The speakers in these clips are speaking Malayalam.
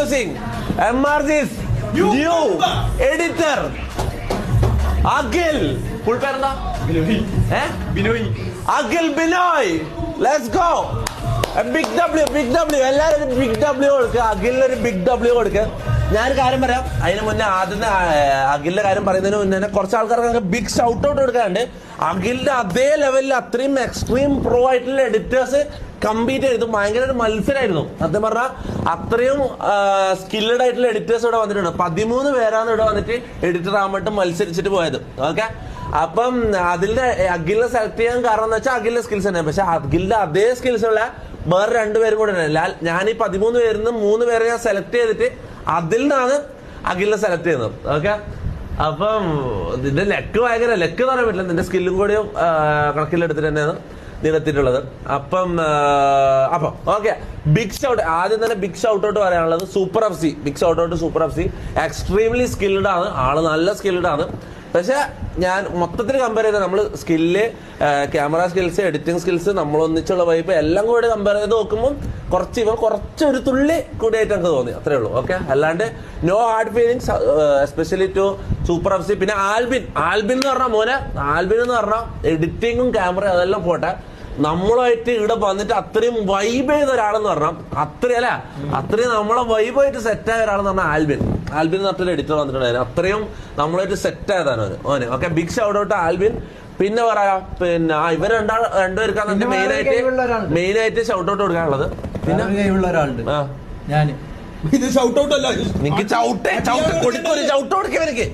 Introducing MRG's new editor, Akhil. Full പേരെന്താ? Binoy. Akhil Binoy. Let's go. Big W. എല്ലാവരും ഒരു ബിഗ് W കൊടുക്കുക. അഖിലിന് ഒരു ബിഗ് W കൊടുക്കുക. ഞാനൊരു കാര്യം പറയാം. അതിന് മുന്നേ ആദ്യത്തെ അഖിലിന്റെ കാര്യം പറയുന്നതിന് മുന്നേ തന്നെ കുറച്ച് ആൾക്കാർക്ക് ബിഗ് ഷൗട്ട് ഔട്ട് കൊടുക്കാറുണ്ട്. അഖിലിന്റെ അതേ ലെവലിൽ അത്രയും എക്സ്ട്രീം പ്രോ ആയിട്ടുള്ള എഡിറ്റേഴ്സ് കമ്പീറ്റ് ചെയ്തു. ഭയങ്കര ഒരു മത്സരമായിരുന്നു. സത്യം പറഞ്ഞാൽ അത്രയും സ്കില്ലഡ് ആയിട്ടുള്ള എഡിറ്റേഴ്സ് ഇവിടെ വന്നിട്ടുണ്ട്. 13 പേരാണ് ഇവിടെ വന്നിട്ട് എഡിറ്റർ ആകുമ്പോട്ട് മത്സരിച്ചിട്ട് പോയത്. ഓക്കെ, അപ്പം അതിന്റെ അഖിലിനെ സെലക്ട് ചെയ്യാൻ കാരണം എന്ന് വെച്ചാൽ അഖിലിന്റെ സ്കിൽസ് തന്നെ. പക്ഷെ അഖിലിന്റെ അതേ സ്കിൽസ് ഉള്ള വേറെ 2 പേരും കൂടെ ഉണ്ട്. ഞാൻ ഈ 13 പേരിൽ നിന്ന് 3 പേരെ ഞാൻ സെലക്ട് ചെയ്തിട്ട് അതിൽ നിന്നാണ് അഖിലിനെ സെലക്ട് ചെയ്യുന്നത്. ഓക്കെ, അപ്പം നിന്റെ ലെക്ക് ഭയങ്കര ലെക്ക് എന്ന് പറയാൻ പറ്റില്ല, നിന്റെ സ്കില്ലും കൂടിയും കണക്കിലെടുത്തിട്ട് തന്നെയാണ് നിരത്തിയിട്ടുള്ളത്. അപ്പം ഓക്കെ, ബിഗ് ഷൗട്ട് ആദ്യം തന്നെ ബിഗ് ഷൗട്ട് ഔട്ട് പറയാനുള്ളത് super FC. Big shout out super FC. Extremely skilled ആണ് ആള്, നല്ല സ്കിൽഡ് ആണ്. പക്ഷെ ഞാൻ മൊത്തത്തിൽ കമ്പയർ ചെയ്താൽ നമ്മൾ skill, camera skills, editing skills, നമ്മളൊന്നിച്ചുള്ള വൈപ്പ് എല്ലാം കൂടി കമ്പയർ ചെയ്ത് നോക്കുമ്പോൾ കുറച്ചൊരു തുള്ളി കൂടിയായിട്ട് എനിക്ക് തോന്നി, അത്രേ ഉള്ളൂ. ഓക്കെ, അല്ലാണ്ട് no hard feelings, especially to super FC. പിന്നെ ആൽബിൻ എന്ന് പറഞ്ഞാൽ ആൽബിൻ എന്ന് പറഞ്ഞാൽ എഡിറ്റിങ്ങും ക്യാമറ അതെല്ലാം പോട്ടെ, നമ്മളുമായിട്ട് ഇവിടെ വന്നിട്ട് അത്രയും വൈബ് ചെയ്ത ഒരാളെന്ന് പറഞ്ഞാൽ അത്രയും നമ്മളെ വൈബായിട്ട് സെറ്റായ ഒരാളെന്ന് പറഞ്ഞാൽ ആൽബിൻ എന്ന് പറഞ്ഞൊരു എഡിറ്റർ വന്നിട്ടുണ്ടായിരുന്നു. അത്രയും നമ്മളായിട്ട് സെറ്റ് ആയതാണ് ഓന്. Okay, big shout out Albin. പിന്നെ പറയാ, പിന്നെ ഇവർ രണ്ടുപേർക്കാണ് മെയിനായിട്ട് ഷൗട്ട് ഔട്ട് കൊടുക്കാനുള്ളത്. പിന്നെ ഇത് ഷൗട്ട് ഔട്ട് അല്ല, എനിക്ക് ഷൗട്ട് കൊടുക്കവർക്ക്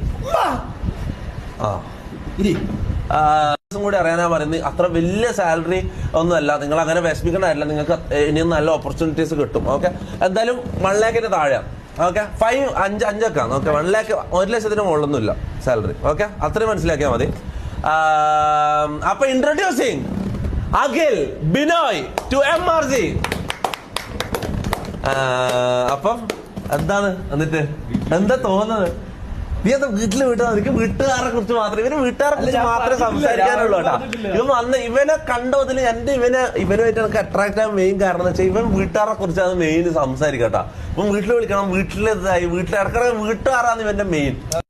കൂടി അറിയാനാ പറയുന്നത്. അത്ര വലിയ സാലറി ഒന്നുമല്ല, നിങ്ങൾ അങ്ങനെ വിഷമിക്കണ്ടായില്ല, നിങ്ങൾക്ക് ഇനിയും നല്ല ഓപ്പർച്യൂണിറ്റീസ് കിട്ടും. ഓക്കെ, എന്തായാലും 1 lakhന്റെ താഴെയാണ്. ഓക്കെ, 5 ഓക്കെ, 1 lakh 1 ലക്ഷത്തിന് മുകളിലൊന്നുമില്ല സാലറി. ഓക്കെ, അത്രയും മനസ്സിലാക്കിയാൽ മതി. അപ്പൊ introducing Akhil Binoy to MRG. അപ്പം എന്താണ് എന്നിട്ട് എന്താ തോന്നുന്നത്? നീ എന്താ വീട്ടിൽ എനിക്ക് വീട്ടുകാരെ കുറിച്ച് മാത്രം, വീട്ടുകാരെ കുറിച്ച് മാത്രമേ സംസാരിക്കാനുള്ളൂ കേട്ടോ. ഇവനെ കണ്ടതിൽ ഇവനുമായിട്ട് എനിക്ക് അട്രാക്ട് ആകാൻ മെയിൻ കാരണം എന്ന് വെച്ചാൽ ഇവൻ വീട്ടുകാരെ കുറിച്ചാണ് മെയിൻ സംസാരിക്കട്ടോ. ഇപ്പം വീട്ടിൽ വിളിക്കണം, വീട്ടിലിറക്കണം, വീട്ടുകാരാണ് ഇവന്റെ മെയിൻ.